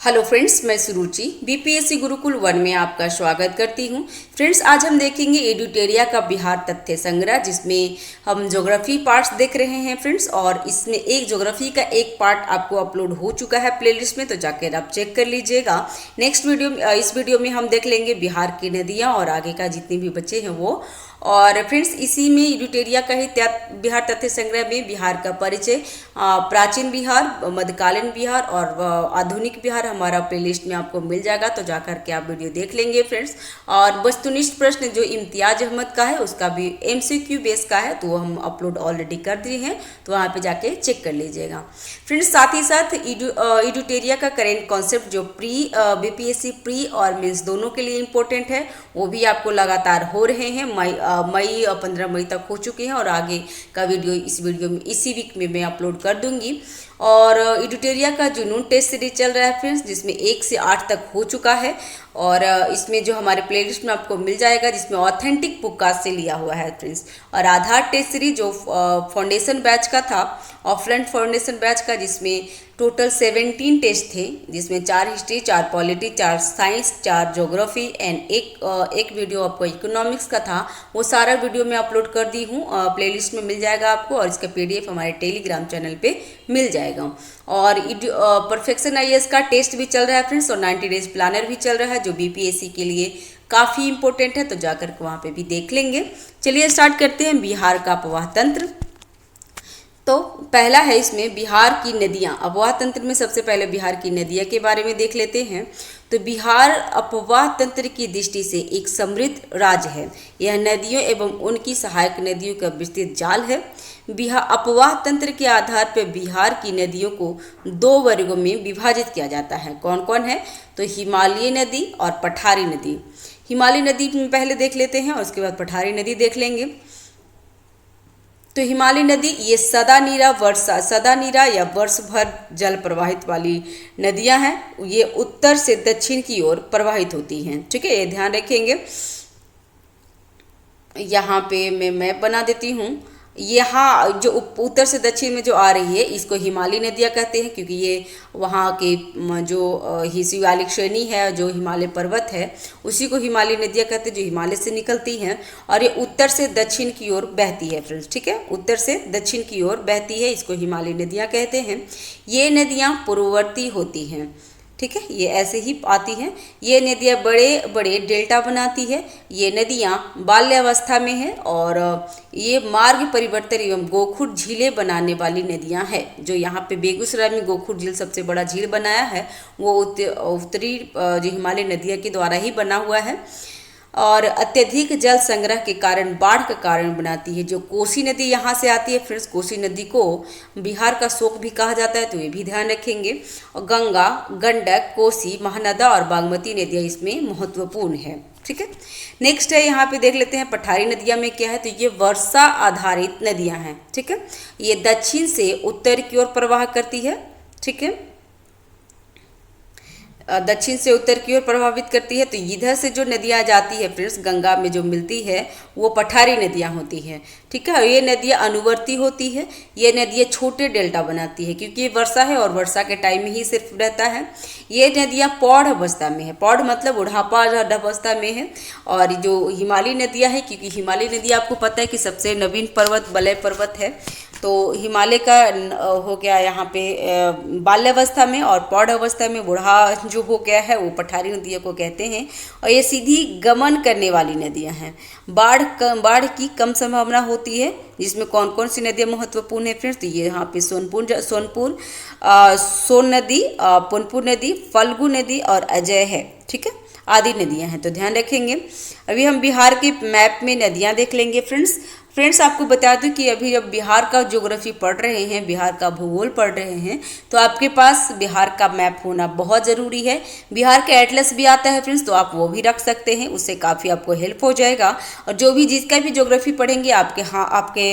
Hello friends, मैं सुरुचि BPSC Gurukul 1 में आपका स्वागत करती हूं। फ्रेंड्स, आज हम देखेंगे एडुटेरिया का बिहार तथ्य संग्रह, जिसमें हम ज्योग्राफी पार्ट्स देख रहे हैं फ्रेंड्स। और इसमें एक ज्योग्राफी का एक पार्ट आपको अपलोड हो चुका है प्लेलिस्ट में, तो जाकर आप चेक कर लीजिएगा। नेक्स्ट वीडियो इस वीडियो में हम देख लेंगे बिहार की नदियाँ और आगे का जितने भी बच्चे हैं वो। और फ्रेंड्स, इसी में एडुटेरिया का ही बिहार तथ्य संग्रह में बिहार का परिचय, प्राचीन बिहार, मध्यकालीन बिहार और आधुनिक बिहार हमारा प्लेलिस्ट में आपको मिल जाएगा, तो जाकर के आप वीडियो देख लेंगे फ्रेंड्स। और वस्तुनिष्ठ प्रश्न जो इम्तियाज अहमद का है उसका भी एमसीक्यू बेस का है, तो वो हम अपलोड ऑलरेडी कर दिए हैं, तो वहाँ पे जाके चेक कर लीजिएगा फ्रेंड्स। साथ ही साथ एडुटेरिया का करेंट कॉन्सेप्ट जो बीपीएससी प्री और मेंस दोनों के लिए इम्पोर्टेंट है, वो भी आपको लगातार हो रहे हैं। मई 15 मई तक हो चुके हैं और आगे का वीडियो इसी वीक में मैं अपलोड कर दूंगी। और एडुटेरिया का जुनून टेस्ट सीरीज चल रहा है फ्रेंड्स, जिसमें 1 से 8 तक हो चुका है। और इसमें जो हमारे प्लेलिस्ट में आपको मिल जाएगा, जिसमें ऑथेंटिक बुककास्ट से लिया हुआ है फ्रेंड्स। और आधार टेस्ट सीरीज जो फाउंडेशन बैच का था, ऑफलाइन फाउंडेशन बैच का, जिसमें टोटल 17 टेस्ट थे, जिसमें 4 history, 4 polity, 4 science, 4 geography and एक वीडियो आपको इकोनॉमिक्स का था। वो सारा वीडियो मैं अपलोड कर दी हूँ, प्लेलिस्ट में मिल जाएगा आपको, और इसका पीडीएफ हमारे टेलीग्राम चैनल पे मिल जाएगा। और परफेक्शन आईएएस का टेस्ट भी चल रहा है फ्रेंड्स, और 90 डेज प्लानर भी चल रहा है, जो बीपीएससी के लिए काफ़ी इंपॉर्टेंट है, तो जाकर के वहाँ पे भी देख लेंगे। चलिए स्टार्ट करते हैं बिहार का अपवाह तंत्र। तो पहला है इसमें बिहार की नदियाँ। अपवाह तंत्र में सबसे पहले बिहार की नदियाँ के बारे में देख लेते हैं। तो बिहार अपवाह तंत्र की दृष्टि से एक समृद्ध राज्य है। यह नदियों एवं उनकी सहायक नदियों का विस्तृत जाल है। बिहार अपवाह तंत्र के आधार पर बिहार की नदियों को 2 वर्गों में विभाजित किया जाता है। कौन कौन है? तो हिमालयी नदी और पठारी नदी। हिमालयी नदी में पहले देख लेते हैं और उसके बाद पठारी नदी देख लेंगे। तो हिमालय नदी ये सदा नीरा या वर्ष भर जल प्रवाहित वाली नदियां हैं। ये उत्तर से दक्षिण की ओर प्रवाहित होती हैं। ठीक है, ये ध्यान रखेंगे। यहाँ पे मैं मैप बना देती हूँ। यहाँ जो उत्तर से दक्षिण में जो आ रही है, इसको हिमालयी नदियाँ कहते हैं, क्योंकि ये वहाँ के जो शिवालिक श्रेणी है, जो हिमालय पर्वत है, उसी को हिमालयी नदियाँ कहते हैं, जो हिमालय से निकलती हैं। और ये उत्तर से दक्षिण की ओर बहती है फ्रेंड्स। ठीक है, उत्तर से दक्षिण की ओर बहती है, इसको हिमालयी नदियाँ कहते हैं। ये नदियाँ पूर्ववर्ती होती हैं। ठीक है, ये ऐसे ही आती हैं। ये नदियाँ बड़े बड़े डेल्टा बनाती है। ये नदियाँ बाल्यावस्था में है, और ये मार्ग परिवर्तन एवं गोखुर झीलें बनाने वाली नदियाँ हैं। जो यहाँ पे बेगूसराय में गोखुर झील सबसे बड़ा झील बनाया है, वो उत्तरी जो हिमालय नदियों के द्वारा ही बना हुआ है। और अत्यधिक जल संग्रह के कारण बाढ़ का कारण बनाती है। जो कोसी नदी यहाँ से आती है फ्रेंड्स, कोसी नदी को बिहार का शोक भी कहा जाता है, तो ये भी ध्यान रखेंगे। और गंगा, गंडक, कोसी, महानदा और बागमती नदियाँ इसमें महत्वपूर्ण है। ठीक है, नेक्स्ट है, यहाँ पे देख लेते हैं पठारी नदियाँ में क्या है। तो ये वर्षा आधारित नदियाँ हैं। ठीक है, ये दक्षिण से उत्तर की ओर प्रवाह करती है। ठीक है, दक्षिण से उत्तर की ओर प्रभावित करती है। तो इधर से जो नदियाँ जाती है फ्रेंड्स, गंगा में जो मिलती है, वो पठारी नदियाँ होती हैं। ठीक है, ये नदियाँ अनुवर्ती होती है। ये नदियाँ छोटे डेल्टा बनाती है, क्योंकि ये वर्षा है और वर्षा के टाइम में ही सिर्फ रहता है। ये नदियाँ पौड़ अवस्था में है। पौड़ मतलब बुढ़ापा अवस्था में है। और जो हिमालयी नदियाँ है, क्योंकि हिमालयी नदी आपको पता है कि सबसे नवीन पर्वत वलय पर्वत है, तो हिमालय का हो गया यहाँ पे बाल्यावस्था में, और पौड़ अवस्था में बूढ़ा जो हो गया है, वो पठारी नदियों को कहते हैं। और ये सीधी गमन करने वाली नदियाँ हैं। बाढ़ की कम संभावना होती है। जिसमें कौन कौन सी नदियाँ महत्वपूर्ण है फ्रेंड्स? तो ये यहाँ पे सोन नदी, पुनपुर नदी, फल्गु नदी और अजय है। ठीक है, आदि नदियाँ हैं, तो ध्यान रखेंगे। अभी हम बिहार के मैप में नदियाँ देख लेंगे फ्रेंड्स। आपको बता दूं कि अभी जब बिहार का ज्योग्राफी पढ़ रहे हैं, बिहार का भूगोल पढ़ रहे हैं, तो आपके पास बिहार का मैप होना बहुत ज़रूरी है। बिहार का एटलस भी आता है फ्रेंड्स, तो आप वो भी रख सकते हैं, उससे काफ़ी आपको हेल्प हो जाएगा। और जो भी जिसका भी ज्योग्राफी पढ़ेंगे, आपके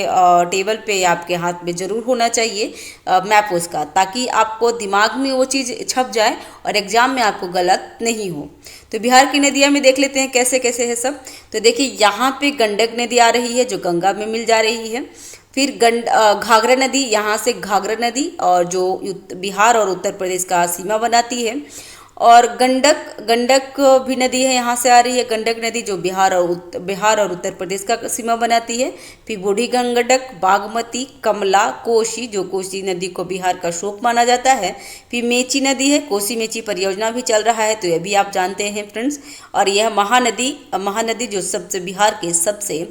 टेबल पे आपके हाथ में ज़रूर होना चाहिए मैप उसका, ताकि आपको दिमाग में वो चीज़ छप जाए और एग्जाम में आपको गलत नहीं हो। तो बिहार की नदियाँ में देख लेते हैं कैसे कैसे है सब। तो देखिए, यहाँ पे गंडक नदी आ रही है, जो गंगा में मिल जा रही है। फिर घाघरा नदी, यहाँ से घाघरा नदी, और जो बिहार और उत्तर प्रदेश का सीमा बनाती है। और गंडक गंडक भी नदी है, यहाँ से आ रही है गंडक नदी जो बिहार और उत्तर प्रदेश का सीमा बनाती है। फिर बूढ़ी गंडक, बागमती, कमला, कोसी जो कोसी नदी को बिहार का शोक माना जाता है। फिर मेची नदी है, कोसी मेची परियोजना भी चल रहा है, तो ये भी आप जानते हैं फ्रेंड्स। और यह महानदी जो सबसे बिहार के सबसे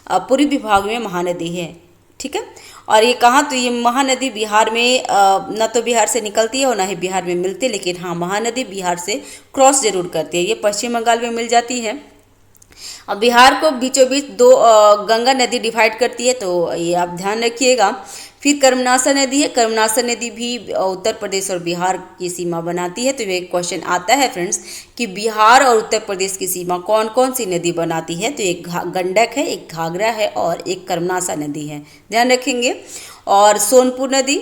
पूर्वी विभाग में महानदी है, ठीक है। और ये कहाँ, तो ये महानदी बिहार में न तो बिहार से निकलती है और ना ही बिहार में मिलती है, लेकिन हाँ महानदी बिहार से क्रॉस जरूर करती है। ये पश्चिम बंगाल में मिल जाती है। अब बिहार को बीचों बीच दो गंगा नदी डिवाइड करती है, तो ये आप ध्यान रखिएगा। फिर कर्मनासा नदी है, कर्मनासा नदी भी उत्तर प्रदेश और बिहार की सीमा बनाती है। तो ये क्वेश्चन आता है फ्रेंड्स कि बिहार और उत्तर प्रदेश की सीमा कौन कौन सी नदी बनाती है, तो एक गंडक है, एक घाघरा है और एक कर्मनासा नदी है, ध्यान रखेंगे। और सोनपुर नदी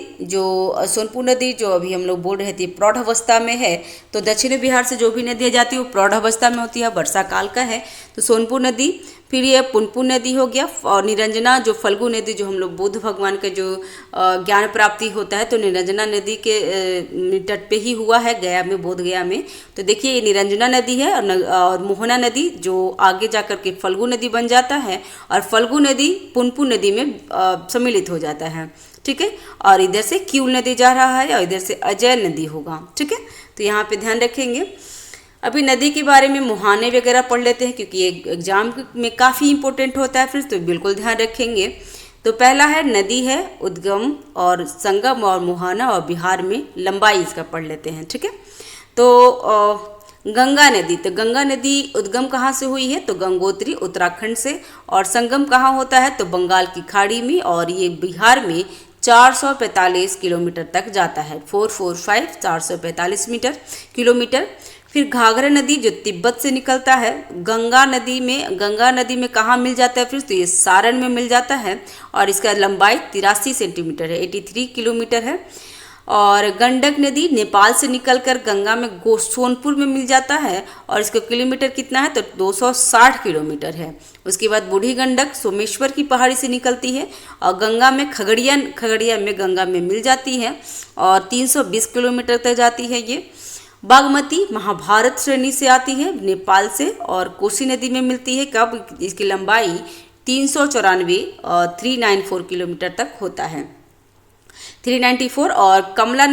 जो अभी हम लोग बोल रहे थे प्रौढ़ अवस्था में है, तो दक्षिणी बिहार से जो भी नदियाँ जाती है वो प्रौढ़ अवस्था में होती है, वर्षा काल का है, तो सोनपुर नदी। फिर ये पुनपुन नदी हो गया, और निरंजना जो फल्गु नदी जो हम लोग बुद्ध भगवान के जो ज्ञान प्राप्ति होता है, तो निरंजना नदी के तट पे ही हुआ है गया में, बोध गया में। तो देखिए ये निरंजना नदी है, और मोहना नदी जो आगे जाकर के फल्गु नदी बन जाता है, और फल्गु नदी पुनपुन नदी में सम्मिलित हो जाता है, ठीक है। और इधर से क्यूल नदी जा रहा है और इधर से अजय नदी होगा, ठीक है। तो यहाँ पे ध्यान रखेंगे। अभी नदी के बारे में मुहाने वगैरह पढ़ लेते हैं, क्योंकि ये एग्जाम में काफ़ी इंपॉर्टेंट होता है फ्रेंड्स, तो बिल्कुल ध्यान रखेंगे। तो पहला है नदी है उद्गम और संगम और मुहाना, और बिहार में लंबाई इसका पढ़ लेते हैं, ठीक है। तो गंगा नदी, तो गंगा नदी उद्गम कहाँ से हुई है, तो गंगोत्री उत्तराखंड से, और संगम कहाँ होता है, तो बंगाल की खाड़ी में, और ये बिहार में 445 किलोमीटर तक जाता है, 445 किलोमीटर। फिर घाघरा नदी जो तिब्बत से निकलता है, गंगा नदी में कहाँ मिल जाता है फिर, तो ये सारण में मिल जाता है, और इसका लंबाई 83 सेंटीमीटर है, 83 किलोमीटर है। और गंडक नदी नेपाल से निकलकर गंगा में सोनपुर में मिल जाता है, और इसका किलोमीटर कितना है, तो 260 किलोमीटर है। उसके बाद बूढ़ी गंडक सोमेश्वर की पहाड़ी से निकलती है, और गंगा में खगड़िया में गंगा में मिल जाती है, और 320 किलोमीटर तक जाती है ये। बागमती महाभारत श्रेणी से आती है नेपाल से, और कोसी नदी में मिलती है, कब, इसकी लंबाई 394 किलोमीटर तक होता है, 394। और कमला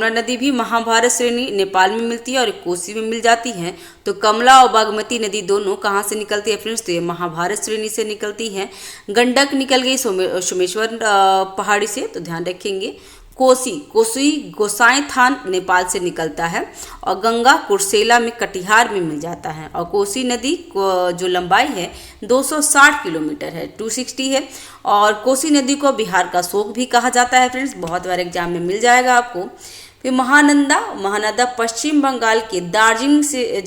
नदी भी महाभारत श्रेणी नेपाल में मिलती है और कोसी में मिल जाती है। तो कमला और बागमती नदी दोनों कहाँ से निकलती है फ्रेंड्स, तो ये महाभारत श्रेणी से निकलती है। गंडक निकल गई सोमेश्वर पहाड़ी से, तो ध्यान रखेंगे। कोसी गोसाई थान नेपाल से निकलता है, और गंगा कुर्सेला में कटिहार में मिल जाता है। और कोसी नदी को जो लंबाई है 260 किलोमीटर है, 260 है। और कोसी नदी को बिहार का शोक भी कहा जाता है फ्रेंड्स, बहुत बार एग्जाम में मिल जाएगा आपको। फिर महानंदा पश्चिम बंगाल के दार्जिलिंग से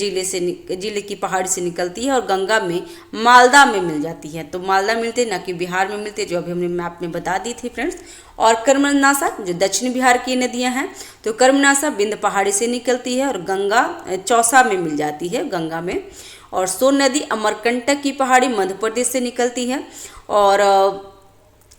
जिले की पहाड़ी से निकलती है, और गंगा में मालदा में मिल जाती है। तो मालदा मिलते ना कि बिहार में मिलते, जो अभी हमने मैप में बता दी थी फ्रेंड्स। और कर्मनासा जो दक्षिण बिहार की नदियां हैं, तो कर्मनासा बिंद पहाड़ी से निकलती है, और गंगा चौसा में मिल जाती है, गंगा में। और सोन नदी अमरकंटक की पहाड़ी मध्य प्रदेश से निकलती है, और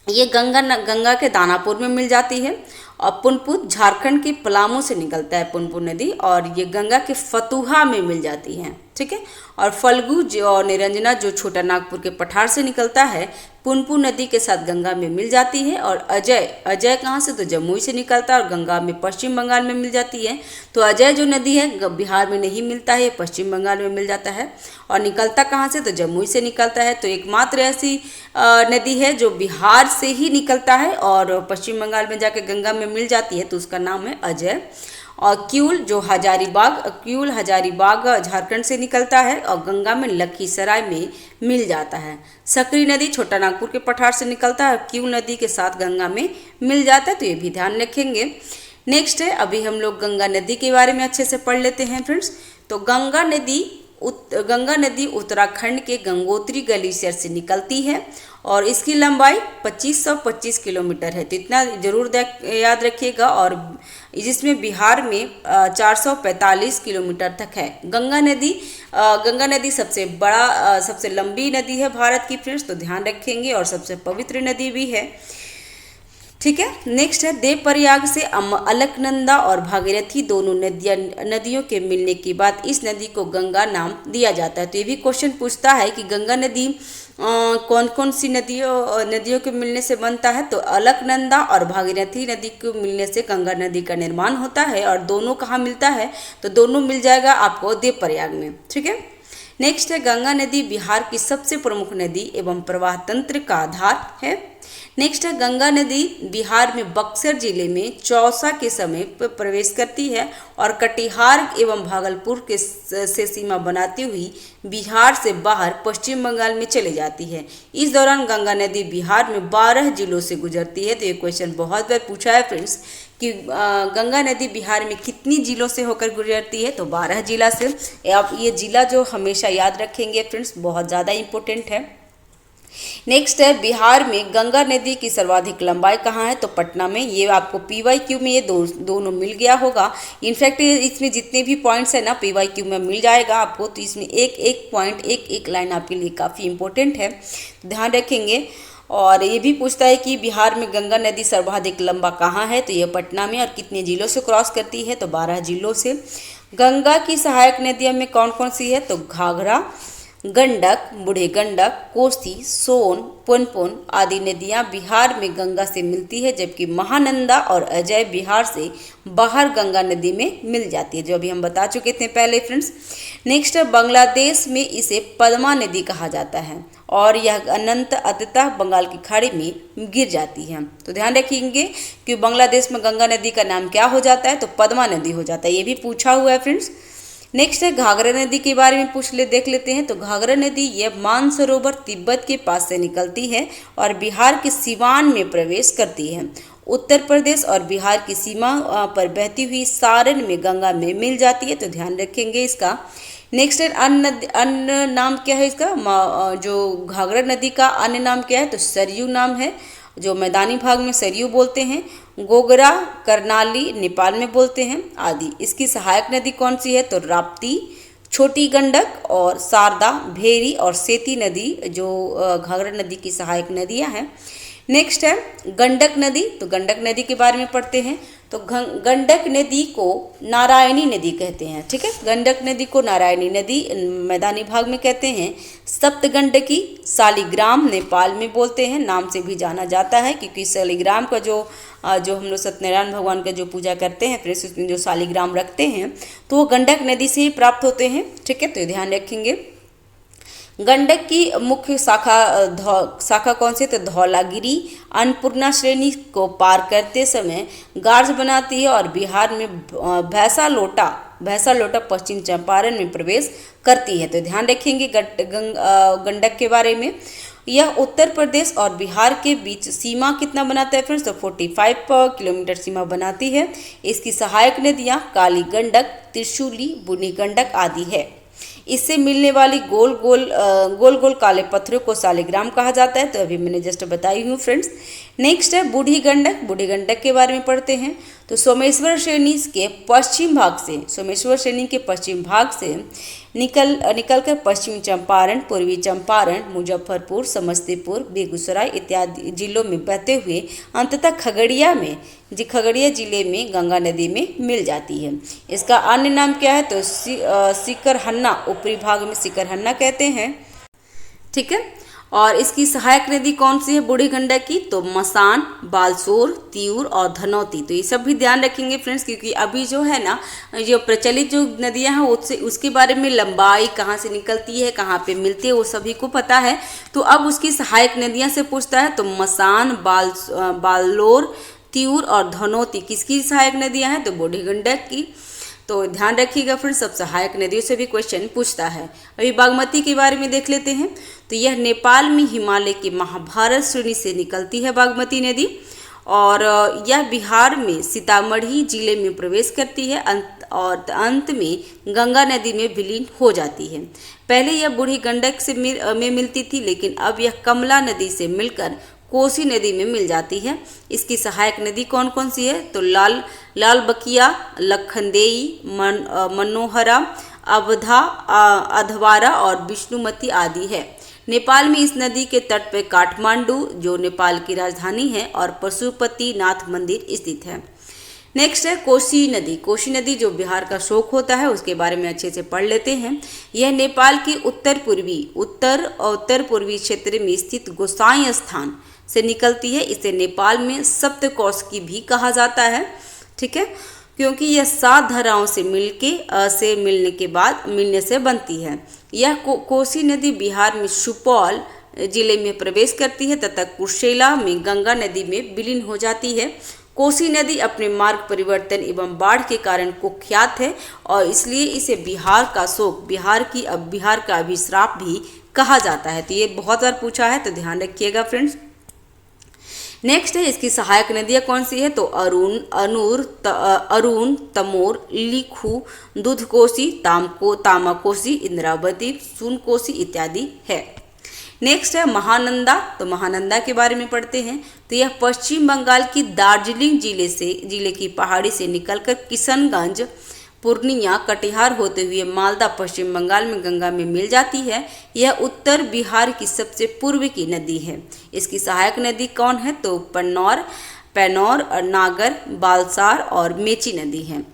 ये गंगा के दानापुर में मिल जाती है। और पुनपुन झारखंड के पलामू से निकलता है पुनपुन नदी, और ये गंगा के फतुहा में मिल जाती है, ठीक है। और फल्गु और निरंजना जो छोटा नागपुर के पठार से निकलता है, पुनपुन नदी के साथ गंगा में मिल जाती है। और अजय कहाँ से, तो जमुई से निकलता है, और गंगा में पश्चिम बंगाल में मिल जाती है। तो अजय जो नदी है बिहार में नहीं मिलता है, पश्चिम बंगाल में मिल जाता है। और निकलता कहाँ से, तो जमुई से निकलता है। तो एकमात्र ऐसी नदी है जो बिहार से ही निकलता है और पश्चिम बंगाल में जाके गंगा में मिल जाती है, तो उसका नाम है अजय। और क्यूल हजारीबाग झारखंड से निकलता है, और गंगा में लखीसराय में मिल जाता है। सकरी नदी छोटा नागपुर के पठार से निकलता है, क्यूल नदी के साथ गंगा में मिल जाता है, तो ये भी ध्यान रखेंगे। नेक्स्ट है, अभी हम लोग गंगा नदी के बारे में अच्छे से पढ़ लेते हैं फ्रेंड्स। तो गंगा नदी उत्तराखंड के गंगोत्री ग्लेशियर से निकलती है, और इसकी लंबाई 2525 किलोमीटर है, तो इतना जरूर याद रखिएगा। और जिसमें बिहार में 445 किलोमीटर तक है। गंगा नदी सबसे लंबी नदी है भारत की फ्रेंड्स, तो ध्यान रखेंगे, और सबसे पवित्र नदी भी है। ठीक है। नेक्स्ट है देवप्रयाग से अलकनंदा और भागीरथी दोनों नदियों के मिलने के बाद इस नदी को गंगा नाम दिया जाता है। तो ये भी क्वेश्चन पूछता है कि गंगा नदी कौन कौन सी नदियों के मिलने से बनता है। तो अलकनंदा और भागीरथी नदी के मिलने से गंगा नदी का निर्माण होता है। और दोनों कहाँ मिलता है, तो दोनों मिल जाएगा आपको देवप्रयाग में। ठीक है। नेक्स्ट है गंगा नदी बिहार की सबसे प्रमुख नदी एवं प्रवाह तंत्र का आधार है। नेक्स्ट है गंगा नदी बिहार में बक्सर जिले में चौसा के समय प्रवेश करती है और कटिहार एवं भागलपुर के से सीमा बनाती हुई बिहार से बाहर पश्चिम बंगाल में चली जाती है। इस दौरान गंगा नदी बिहार में 12 जिलों से गुजरती है। तो ये क्वेश्चन बहुत बार पूछा है फ्रेंड्स कि गंगा नदी बिहार में कितनी जिलों से होकर गुजरती है, तो 12 जिला से। आप ये जिला जो हमेशा याद रखेंगे फ्रेंड्स, बहुत ज़्यादा इंपॉर्टेंट है। नेक्स्ट है बिहार में गंगा नदी की सर्वाधिक लंबाई कहाँ है, तो पटना में। ये आपको PYQ में ये दोनों मिल गया होगा। इनफैक्ट इसमें जितने भी पॉइंट्स है ना PYQ में मिल जाएगा आपको। तो इसमें एक एक पॉइंट एक लाइन आपके लिए काफ़ी इंपॉर्टेंट है, ध्यान रखेंगे। और ये भी पूछता है कि बिहार में गंगा नदी सर्वाधिक लंबा कहाँ है, तो ये पटना में। और कितने जिलों से क्रॉस करती है, तो 12 जिलों से। गंगा की सहायक नदियों में कौन कौन सी है, तो घाघरा, गंडक, बूढ़ी गंडक, कोसी, सोन, पुनपुन आदि नदियां बिहार में गंगा से मिलती है, जबकि महानंदा और अजय बिहार से बाहर गंगा नदी में मिल जाती है, जो अभी हम बता चुके थे पहले फ्रेंड्स। नेक्स्ट है बांग्लादेश में इसे पद्मा नदी कहा जाता है और यह अनंत अंततः बंगाल की खाड़ी में गिर जाती है। तो ध्यान रखेंगे कि बांग्लादेश में गंगा नदी का नाम क्या हो जाता है, तो पद्मा नदी हो जाता है। ये भी पूछा हुआ है फ्रेंड्स। नेक्स्ट है घाघरा नदी के बारे में देख लेते हैं। तो घाघरा नदी यह मानसरोवर तिब्बत के पास से निकलती है और बिहार के सिवान में प्रवेश करती है। उत्तर प्रदेश और बिहार की सीमा पर बहती हुई सारण में गंगा में मिल जाती है, तो ध्यान रखेंगे इसका। नेक्स्ट है अन्य नाम क्या है इसका, जो घाघरा नदी का अन्य नाम क्या है, तो सरयू नाम है, जो मैदानी भाग में सरयू बोलते हैं। गोगरा करनाली नेपाल में बोलते हैं आदि। इसकी सहायक नदी कौन सी है, तो राप्ती, छोटी गंडक और शारदा, भेरी और सेती नदी जो घाघरा नदी की सहायक नदियां हैं। नेक्स्ट है गंडक नदी। तो गंडक नदी के बारे में पढ़ते हैं। तो गंडक नदी को नारायणी नदी कहते हैं। ठीक है, गंडक नदी को नारायणी नदी मैदानी भाग में कहते हैं। सप्तगंडकी शालिग्राम नेपाल में बोलते हैं, नाम से भी जाना जाता है, क्योंकि शालिग्राम का जो हम लोग सत्यनारायण भगवान का जो पूजा करते हैं फिर उसमें जो शालिग्राम रखते हैं तो वो गंडक नदी से ही प्राप्त होते हैं। ठीक है, तो ध्यान रखेंगे। गंडक की मुख्य शाखा कौन सी, तो धौलागिरी अन्नपूर्णा श्रेणी को पार करते समय गार्ज बनाती है और बिहार में भैंसा लोटा पश्चिम चंपारण में प्रवेश करती है। तो ध्यान रखेंगे गंडक के बारे में। यह उत्तर प्रदेश और बिहार के बीच सीमा कितना बनाता है फ्रेंड्स, तो 45 किलोमीटर सीमा बनाती है। इसकी सहायक नदियाँ काली गंडक, त्रिशूली, बूढ़ी गंडक आदि है। इससे मिलने वाली गोल गोल काले पत्थरों को शालिग्राम कहा जाता है। तो अभी मैंने जस्ट बताई हूँ फ्रेंड्स। नेक्स्ट है बूढ़ी गंडक के बारे में पढ़ते हैं। तो सोमेश्वर श्रेणी के पश्चिम भाग से निकलकर पश्चिमी चंपारण, पूर्वी चंपारण, मुजफ्फरपुर, समस्तीपुर, बेगूसराय इत्यादि जिलों में बहते हुए अंततः खगड़िया जिले में गंगा नदी में मिल जाती है। इसका अन्य नाम क्या है, तो सिकरहन्ना, ऊपरी भाग में सिकरहन्ना कहते हैं। ठीक है, और इसकी सहायक नदी कौन सी है बूढ़ी गंडक की, तो मसान, बालसोर, तिऊर और धनौती। तो ये सब भी ध्यान रखेंगे फ्रेंड्स, क्योंकि अभी जो है ना जो प्रचलित जो नदियां हैं उसके बारे में लंबाई कहाँ से निकलती है, कहाँ पे मिलती है, वो सभी को पता है। तो अब उसकी सहायक नदियां से पूछता है, तो मसान, बालोर, तिऊर और धनौती किसकी सहायक नदियाँ हैं, तो बूढ़ी गंडक की। तो ध्यान रखिएगा फ्रेंड्स, सब सहायक नदियों से भी क्वेश्चन पूछता है। अभी बागमती के बारे में देख लेते हैं। तो यह नेपाल में हिमालय की महाभारत श्रेणी से निकलती है बागमती नदी, और यह बिहार में सीतामढ़ी जिले में प्रवेश करती है और अंत में गंगा नदी में विलीन हो जाती है। पहले यह बूढ़ी गंडक से में मिलती थी, लेकिन अब यह कमला नदी से मिलकर कोसी नदी में मिल जाती है। इसकी सहायक नदी कौन कौन सी है, तो लाल बकिया, लखनदेई, मनोहरा, अवधा, अधवारा और विष्णुमती आदि है। नेपाल में इस नदी के तट पर काठमांडू जो नेपाल की राजधानी है और पशुपतिनाथ मंदिर स्थित है। नेक्स्ट है कोसी नदी। कोसी नदी जो बिहार का शोक होता है उसके बारे में अच्छे से पढ़ लेते हैं। यह नेपाल के उत्तर पूर्वी क्षेत्र में स्थित गोसाई स्थान से निकलती है। इसे नेपाल में सप्तकोश की भी कहा जाता है, ठीक है, क्योंकि यह 7 धाराओं से मिलने से बनती है। यह कोसी नदी बिहार में सुपौल जिले में प्रवेश करती है तथा कुर्सेला में गंगा नदी में विलीन हो जाती है। कोसी नदी अपने मार्ग परिवर्तन एवं बाढ़ के कारण कुख्यात है और इसलिए इसे बिहार का शोक, बिहार का अभिश्राप भी कहा जाता है। तो ये बहुत बार पूछा है, तो ध्यान रखिएगा फ्रेंड्स। नेक्स्ट है इसकी सहायक नदियाँ कौन सी है, तो अरुण, तमोर, लिखू, दूधकोसी, तामाकोसी, इंद्रावती, सुनकोसी इत्यादि है। नेक्स्ट है महानंदा। तो महानंदा के बारे में पढ़ते हैं। तो यह पश्चिम बंगाल की दार्जिलिंग जिले की पहाड़ी से निकलकर किशनगंज, पूर्णिया, कटिहार होते हुए मालदा, पश्चिम बंगाल में गंगा में मिल जाती है। यह उत्तर बिहार की सबसे पूर्व की नदी है। इसकी सहायक नदी कौन है, तो पैनौर, नागर, बालसार और मेची नदी है,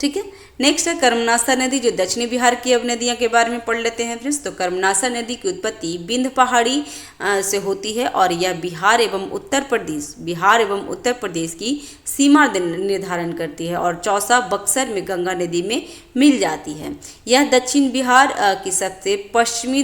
ठीक है। नेक्स्ट है कर्मनासा नदी जो दक्षिणी बिहार की अब नदियों के बारे में पढ़ लेते हैं फ्रेंड्स। तो कर्मनासा नदी की उत्पत्ति विंध्य पहाड़ी से होती है और यह बिहार एवं उत्तर प्रदेश की सीमा निर्धारण करती है और चौसा बक्सर में गंगा नदी में मिल जाती है। यह दक्षिण बिहार की सबसे पश्चिम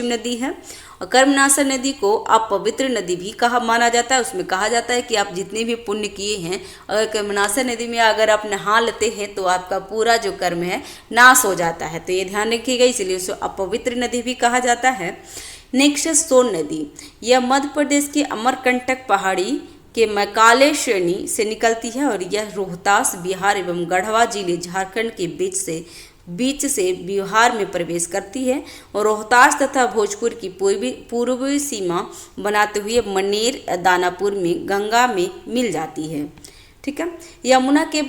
नदी है। और कर्मनासा नदी को अपवित्र नदी भी माना जाता है। उसमें कहा जाता है कि आप जितने भी पुण्य किए हैं, अगर कर्मनासा नदी में अगर आप नहा लेते हैं तो आपका पूरा जो कर्म है नाश हो जाता है। तो ये ध्यान रखिएगा, इसलिए उसे अपवित्र नदी भी कहा जाता है। नेक्स्ट है सोन नदी। यह मध्य प्रदेश के अमरकंटक पहाड़ी के मैकाले श्रेणी से निकलती है और यह रोहतास, बिहार एवं गढ़वा जिले झारखंड के बीच से बिहार में प्रवेश करती है और रोहतास तथा भोजपुर की पूर्वी सीमा बनाते हुए मनेर, दानापुर में गंगा में मिल जाती है, ठीक है। यमुना के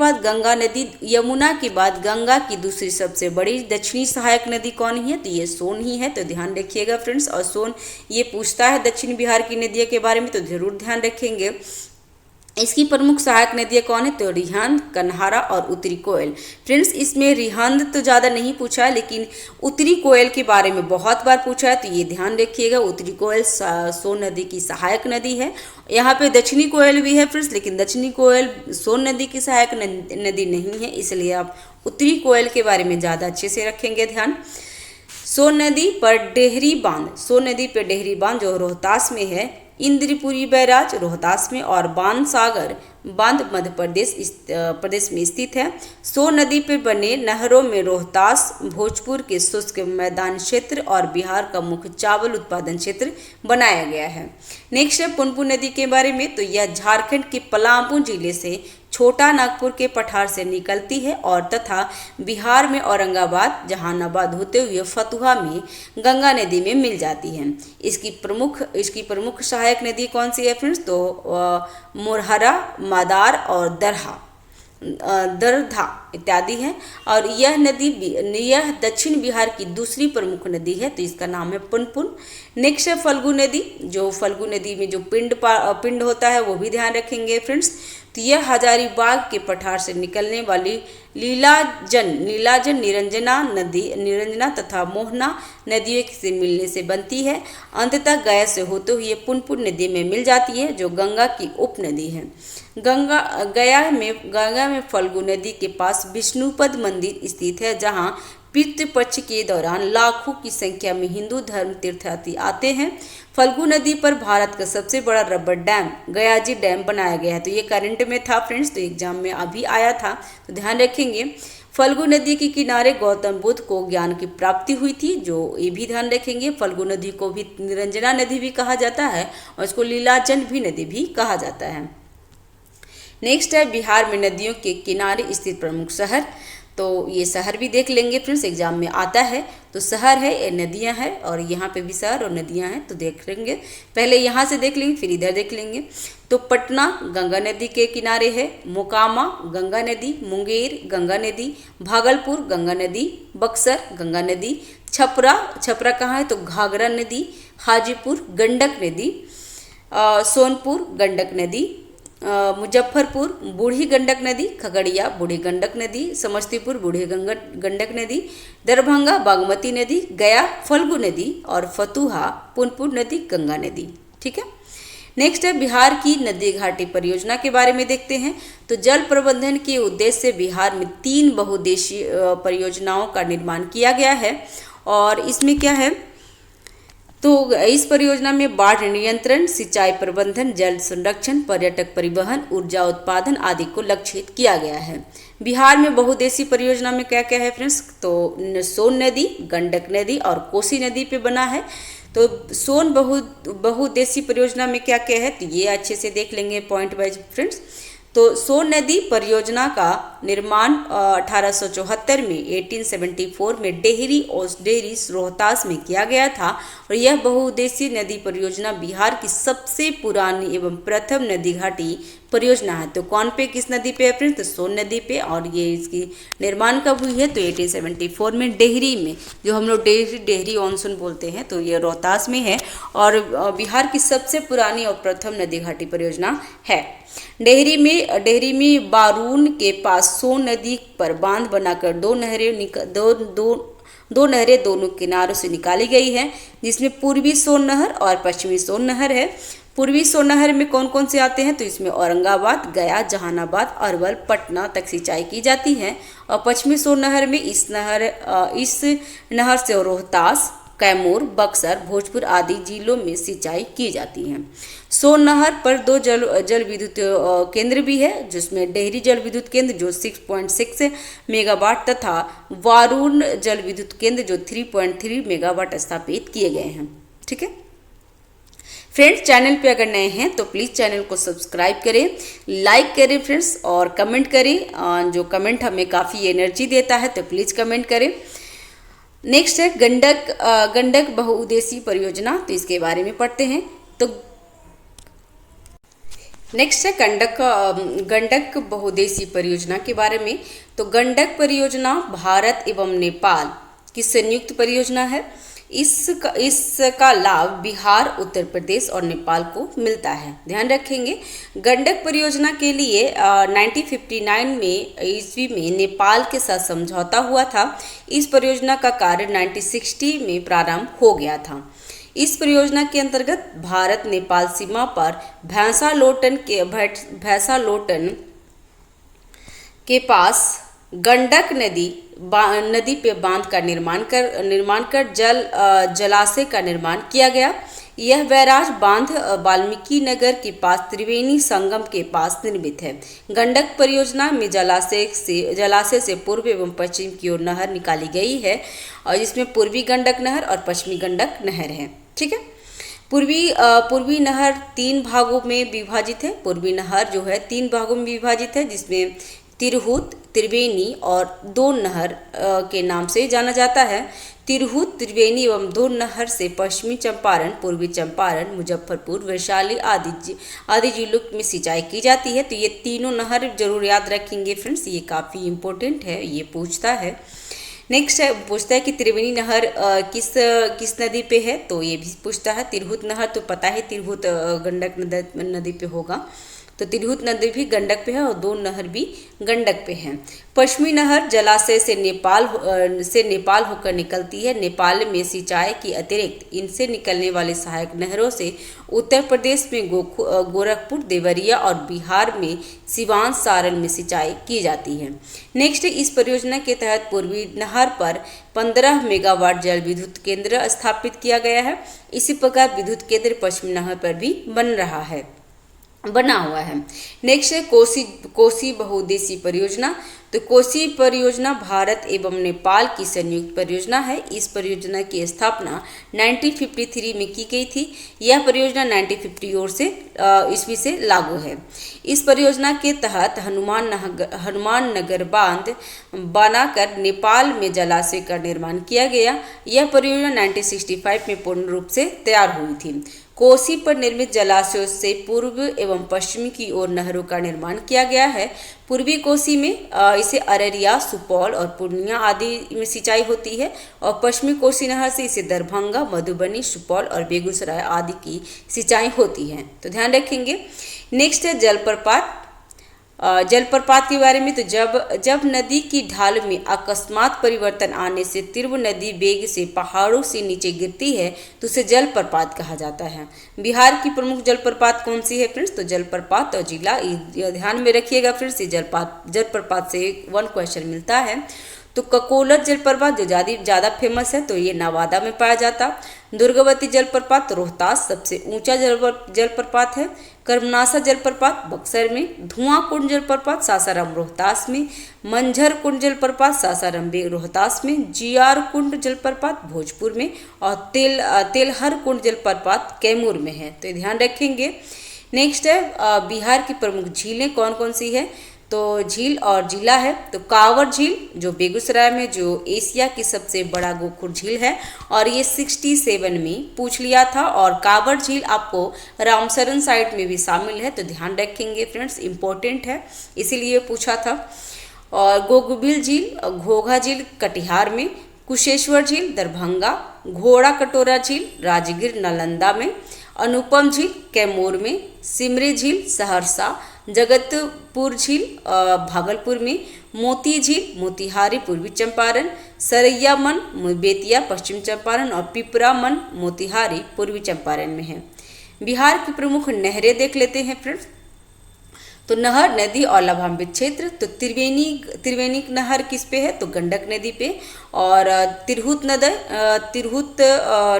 बाद गंगा की दूसरी सबसे बड़ी दक्षिणी सहायक नदी कौन है, तो ये सोन ही है। तो ध्यान रखिएगा फ्रेंड्स। और सोन ये पूछता है दक्षिण बिहार की नदियों के बारे में, तो जरूर ध्यान रखेंगे। इसकी प्रमुख सहायक नदियाँ कौन है, तो रिहंद, कन्हारा और उत्तरी कोयल। फ्रेंड्स इसमें रिहंद तो ज़्यादा नहीं पूछा है, लेकिन उत्तरी कोयल के बारे में बहुत बार पूछा है, तो ये ध्यान रखिएगा। उत्तरी कोयल सोन नदी की सहायक नदी है। यहाँ पे दक्षिणी कोयल भी है फ्रेंड्स, लेकिन दक्षिणी कोयल सोन नदी की सहायक नदी नहीं है, इसलिए आप उत्तरी कोयल के बारे में ज़्यादा अच्छे से रखेंगे ध्यान। सोन नदी पर डेहरी बांध जो रोहतास में है, इंद्रपुरी बैराज रोहतास में और बाणसागर बांध मध्य प्रदेश में स्थित है। सोन नदी पर बने नहरों में रोहतास, भोजपुर के शुष्क मैदान क्षेत्र और बिहार का मुख्य चावल उत्पादन क्षेत्र बनाया गया है। नेक्स्ट है पुनपुन नदी के बारे में। तो यह झारखंड के पलामू जिले से छोटा नागपुर के पठार से निकलती है और तथा बिहार में औरंगाबाद, जहानाबाद होते हुए फतुहा में गंगा नदी में मिल जाती है। इसकी प्रमुख सहायक नदी कौन सी है फ्रेंड्स, तो मोरहरा, मादार और दरधा इत्यादि है। और यह दक्षिण बिहार की दूसरी प्रमुख नदी है, तो इसका नाम है पुनपुन। नेक्स्ट है फल्गु नदी। जो फल्गु नदी में जो पिंड होता है वो भी ध्यान रखेंगे फ्रेंड्स। तो यह हजारीबाग के पठार से निकलने वाली नीलाजन, निरंजना तथा मोहना नदियों से मिलने से बनती है। अंततः गया से होते हुए पुनपुन नदी में मिल जाती है, जो गंगा की उपनदी है। गया में फल्गु नदी के पास विष्णुपद मंदिर स्थित है, जहाँ पितृपक्ष के दौरान लाखों की संख्या में हिंदू धर्म तीर्थयात्री आते हैं। फल्गु नदी पर भारत का सबसे बड़ा रबर डैम गयाजी डैम बनाया गया है। तो ये करंट में था फ्रेंड्स, तो एग्जाम में अभी आया था, तो ध्यान रखेंगे। फल्गु नदी के किनारे गौतम बुद्ध को ज्ञान की प्राप्ति हुई थी, जो ये भी ध्यान रखेंगे। फल्गु नदी को भी निरंजना नदी भी कहा जाता है और इसको लीलाजन भी नदी भी कहा जाता है। नेक्स्ट है बिहार में नदियों के किनारे स्थित प्रमुख शहर। तो ये शहर भी देख लेंगे फ्रेंड्स, एग्जाम में आता है। तो शहर है, ये नदियां हैं और यहाँ पे भी शहर और नदियां हैं, तो देख लेंगे। पहले यहाँ से देख लेंगे, फिर इधर देख लेंगे। तो पटना गंगा नदी के किनारे है, मोकामा गंगा नदी, मुंगेर गंगा नदी, भागलपुर गंगा नदी, बक्सर गंगा नदी, छपरा, छपरा कहाँ है तो घाघरा नदी, हाजीपुर गंडक नदी, सोनपुर गंडक नदी, मुजफ्फरपुर बूढ़ी गंडक नदी, खगड़िया बूढ़ी गंडक नदी, समस्तीपुर बूढ़ी गंडक नदी, दरभंगा बागमती नदी, गया फल्गु नदी और फतुहा पुनपुन नदी गंगा नदी। ठीक है। नेक्स्ट है बिहार की नदी घाटी परियोजना के बारे में देखते हैं। तो जल प्रबंधन के उद्देश्य से बिहार में 3 बहुउद्देशीय परियोजनाओं का निर्माण किया गया है और इसमें क्या है तो इस परियोजना में बाढ़ नियंत्रण, सिंचाई प्रबंधन, जल संरक्षण, पर्यटक परिवहन, ऊर्जा उत्पादन आदि को लक्षित किया गया है। बिहार में बहुउद्देशीय परियोजना में क्या क्या है फ्रेंड्स, तो सोन नदी, गंडक नदी और कोसी नदी पे बना है। तो सोन बहुउद्देशीय परियोजना में क्या क्या है तो ये अच्छे से देख लेंगे पॉइंट वाइज फ्रेंड्स। तो सोन नदी परियोजना का निर्माण 1874 में 1874 में डेहरी ओसडेरी रोहतास में किया गया था और यह बहुउद्देशीय नदी परियोजना बिहार की सबसे पुरानी एवं प्रथम नदी घाटी परियोजना है। तो कौन पे, किस नदी पे है फ्रेंड्स, तो सोन नदी पे। और ये इसकी निर्माण कब हुई है तो 1874 में डेहरी में, जो हम लोग डेहरी ऑनसून बोलते हैं, तो ये रोहतास में है और बिहार की सबसे पुरानी और प्रथम नदी घाटी परियोजना है। डेहरी में बारून के पास सोन नदी पर बांध बनाकर दो नहरें दोनों किनारों से निकाली गई है, जिसमें पूर्वी सोन नहर और पश्चिमी सोन नहर है। पूर्वी सोन नहर में कौन कौन से आते हैं तो इसमें औरंगाबाद, गया, जहानाबाद, अरवल, पटना तक सिंचाई की जाती है और पश्चिमी सोन नहर में इस नहर से रोहतास, कैमूर, बक्सर, भोजपुर आदि जिलों में सिंचाई की जाती है। सोन नहर पर 2 जल विद्युत केंद्र भी है, जिसमें डेहरी जल विद्युत केंद्र जो 6.6 मेगावाट तथा वारून जल विद्युत केंद्र जो 3.3 मेगावाट स्थापित किए गए हैं। ठीक है फ्रेंड्स, चैनल पे अगर नए हैं तो प्लीज़ चैनल को सब्सक्राइब करें, लाइक करें फ्रेंड्स और कमेंट करें। जो कमेंट हमें काफ़ी एनर्जी देता है तो प्लीज़ कमेंट करें। नेक्स्ट है गंडक बहुउद्देशीय परियोजना, तो इसके बारे में पढ़ते हैं। तो नेक्स्ट है गंडक बहुउद्देशीय परियोजना के बारे में। तो गंडक परियोजना भारत एवं नेपाल की संयुक्त परियोजना है। इसका लाभ बिहार, उत्तर प्रदेश और नेपाल को मिलता है। ध्यान रखेंगे, गंडक परियोजना के लिए 1959 में ईस्वी में नेपाल के साथ समझौता हुआ था। इस परियोजना का कार्य 1960 में प्रारंभ हो गया था। इस परियोजना के अंतर्गत भारत नेपाल सीमा पर भैंसालोटन के पास गंडक नदी पे बांध का निर्माण कर जलाशय का निर्माण किया गया। यह बैराज बांध वाल्मीकि नगर के पास त्रिवेणी संगम के पास निर्मित है। गंडक परियोजना में जलाशय से पूर्व एवं पश्चिम की ओर नहर निकाली गई है और जिसमें पूर्वी गंडक नहर और पश्चिमी गंडक नहर है। ठीक है, पूर्वी नहर 3 भागों में विभाजित है। पूर्वी नहर जो है 3 भागों में विभाजित है, जिसमें तिरहुत, त्रिवेणी और दोन नहर के नाम से जाना जाता है। तिरहुत, त्रिवेणी एवं दोन नहर से पश्चिमी चंपारण, पूर्वी चंपारण, मुजफ्फरपुर, वैशाली आदि जिलों में सिंचाई की जाती है। तो ये तीनों नहर जरूर याद रखेंगे फ्रेंड्स, ये काफ़ी इम्पोर्टेंट है, ये पूछता है। नेक्स्ट है, पूछता है कि त्रिवेणी नहर किस नदी पे है, तो ये भी पूछता है। तिरहुत नहर तो पता है, तिरहुत गंडक नदी पे होगा, तो तिरहुत नदी भी गंडक पे है और दोन नहर भी गंडक पे हैं। पश्चिमी नहर जलाशय से नेपाल होकर निकलती है। नेपाल में सिंचाई के अतिरिक्त इनसे निकलने वाले सहायक नहरों से उत्तर प्रदेश में गोरखपुर, देवरिया और बिहार में सिवान, सारण में सिंचाई की जाती है। नेक्स्ट, इस परियोजना के तहत पूर्वी नहर पर 15 मेगावाट जल विद्युत केंद्र स्थापित किया गया है। इसी प्रकार विद्युत केंद्र पश्चिमी नहर पर भी बना हुआ है। नेक्स्ट है कोसी बहुउद्देशीय परियोजना। तो कोसी परियोजना भारत एवं नेपाल की संयुक्त परियोजना है। इस परियोजना की स्थापना 1953 में की गई थी। यह परियोजना 1950 ईस्वी से लागू है। इस परियोजना के तहत हनुमान नगर बांध बनाकर नेपाल में जलाशय का निर्माण किया गया। यह परियोजना 1965 में पूर्ण रूप से तैयार हुई थी। कोसी पर निर्मित जलाशयों से पूर्व एवं पश्चिमी की ओर नहरों का निर्माण किया गया है। पूर्वी कोसी में इसे अररिया, सुपौल और पूर्णिया आदि में सिंचाई होती है और पश्चिमी कोसी नहर से इसे दरभंगा, मधुबनी, सुपौल और बेगूसराय आदि की सिंचाई होती है। तो ध्यान रखेंगे। नेक्स्ट है जलप्रपात। जलप्रपात के बारे में, तो जब नदी की ढाल में अकस्मात परिवर्तन आने से तीव्र नदी वेग से पहाड़ों से नीचे गिरती है तो उसे जलप्रपात कहा जाता है। बिहार की प्रमुख जलप्रपात कौन सी है फ्रेंड्स? तो जलप्रपात और जिला, ये ध्यान में रखिएगा फ्रेंड्स। ये जलप्रपात से 1 क्वेश्चन मिलता है। तो ककोलत जलप्रपात जो ज़्यादा फेमस है, तो ये नवादा में पाया जाता। दुर्गावती जलप्रपात रोहतास सबसे ऊंचा जलप्रपात है। कर्मनासा जलप्रपात बक्सर में। धुआं कुंड जलप्रपात सासाराम रोहतास में। मंझर कुंड जलप्रपात सासाराम रोहतास में। जियार कुंड जलप्रपात भोजपुर में। और तेलहर कुंड जलप्रपात कैमूर में है। तो ध्यान रखेंगे। नेक्स्ट है बिहार की प्रमुख झीलें कौन कौन सी है? तो झील और जिला है, तो कांवर झील जो बेगूसराय में, जो एशिया की सबसे बड़ा गोखुर झील है और ये 67 में पूछ लिया था। और कांवर झील आपको रामसरन साइट में भी शामिल है, तो ध्यान रखेंगे फ्रेंड्स, इंपॉर्टेंट है इसीलिए पूछा था। और गोगुबिल झील, घोघा झील कटिहार में। कुशेश्वर झील दरभंगा। घोड़ा कटोरा झील राजगीर नालंदा में। अनुपम झील कैमूर में। सिमरी झील सहरसा। जगतपुर झील भागलपुर में। मोती झील मोतिहारी पूर्वी चंपारण। सरैया मन बेतिया पश्चिम चंपारण और पिपरा मन मोतिहारी पूर्वी चंपारण में है। बिहार की प्रमुख नहरें देख लेते हैं फ्रेंड्स। तो नहर, नदी और लाभान्वित क्षेत्र, तो त्रिवेणी नहर किस पे है? तो गंडक नदी पे। और तिरहुत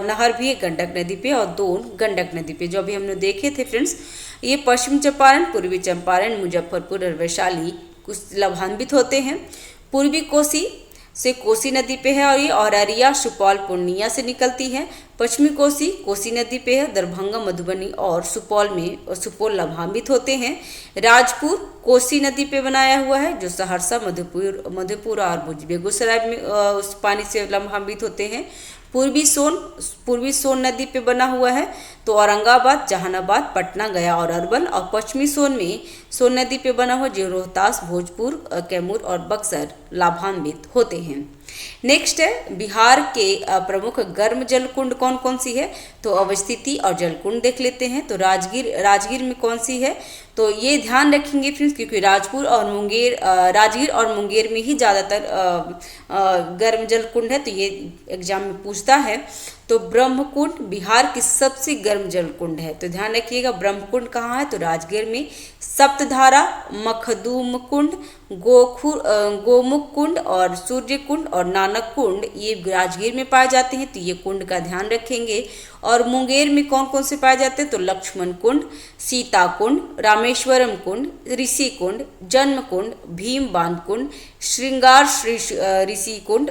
नहर भी है गंडक नदी पे और दोन गंडक नदी पे, जो अभी हमने देखे थे फ्रेंड्स। ये पश्चिम चंपारण, पूर्वी चंपारण, मुजफ्फरपुर और वैशाली कुछ लाभान्वित होते हैं। पूर्वी कोसी से कोसी नदी पे है और ये अररिया, सुपौल, पूर्णिया से निकलती है। पश्चिमी कोसी कोसी नदी पे है, दरभंगा, मधुबनी और सुपौल लाभान्वित होते हैं। राजपुर कोसी नदी पे बनाया हुआ है, जो सहरसा, मधुपुर और बेगूसराय में उस पानी से लाभान्वित होते हैं। पूर्वी सोन नदी पे बना हुआ है, तो औरंगाबाद, जहानाबाद, पटना, गया और अरवल। और पश्चिमी सोन में सोन नदी पे बना हुआ, जो रोहतास, भोजपुर, कैमूर और बक्सर लाभान्वित होते हैं। नेक्स्ट है बिहार के प्रमुख गर्म जल कुंड कौन कौन सी है? तो अवस्थिति और जलकुंड देख लेते हैं। तो राजगीर में कौन सी है? तो ये ध्यान रखेंगे फ्रेंड्स, क्योंकि राजगीर और मुंगेर में ही ज़्यादातर गर्म जल कुंड है, तो ये एग्जाम में पूछता है। तो ब्रह्मकुंड बिहार की सबसे गर्म जल कुंड है, तो ध्यान रखिएगा ब्रह्मकुंड कहाँ है? तो राजगीर में। सप्तधारा, मखदूम कुंड, गोमुख कुंड और सूर्य कुंड और नानक कुंड ये राजगीर में पाए जाते हैं, तो ये कुंड का ध्यान रखेंगे। और मुंगेर में कौन कौन से पाए जाते हैं? तो लक्ष्मण कुंड, सीता कुंड, रामेश्वरम कुंड, ऋषि कुंड, जन्म कुंड, भीम बांध कुंड, श्रृंगार ऋषि कुंड,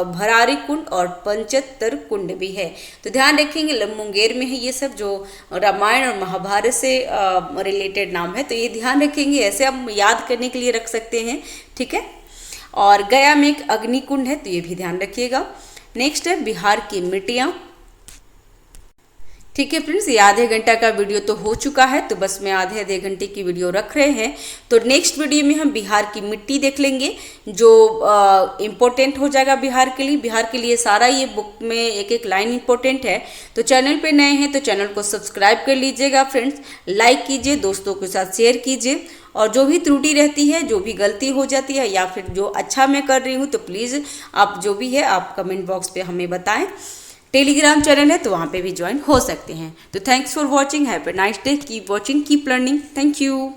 भरारी कुंड और पंचतर कुंड भी है। तो ध्यान रखेंगे मुंगेर में है ये सब, जो रामायण और महाभारत से रिलेटेड नाम है, तो ये ध्यान रखेंगे, ऐसे आप याद करने के लिए रख सकते हैं, ठीक है। और गया में एक अग्निकुंड है, तो ये भी ध्यान रखिएगा। नेक्स्ट है बिहार की मिट्टियाँ, ठीक है फ्रेंड्स। ये आधे घंटा का वीडियो तो हो चुका है, तो बस मैं आधे घंटे की वीडियो रख रहे हैं। तो नेक्स्ट वीडियो में हम बिहार की मिट्टी देख लेंगे, जो इम्पोर्टेंट हो जाएगा बिहार के लिए। बिहार के लिए सारा ये बुक में एक एक लाइन इम्पोर्टेंट है। तो चैनल पे नए हैं तो चैनल को सब्सक्राइब कर लीजिएगा फ्रेंड्स, लाइक कीजिए, दोस्तों के साथ शेयर कीजिए। और जो भी त्रुटि रहती है, जो भी गलती हो जाती है या फिर जो अच्छा मैं कर रही हूँ, तो प्लीज़ आप जो भी है आप कमेंट बॉक्स पे हमें बताएं। टेलीग्राम चैनल है तो वहाँ पे भी ज्वाइन हो सकते हैं। तो thanks for watching, have a nice day, keep watching, keep learning, thank you.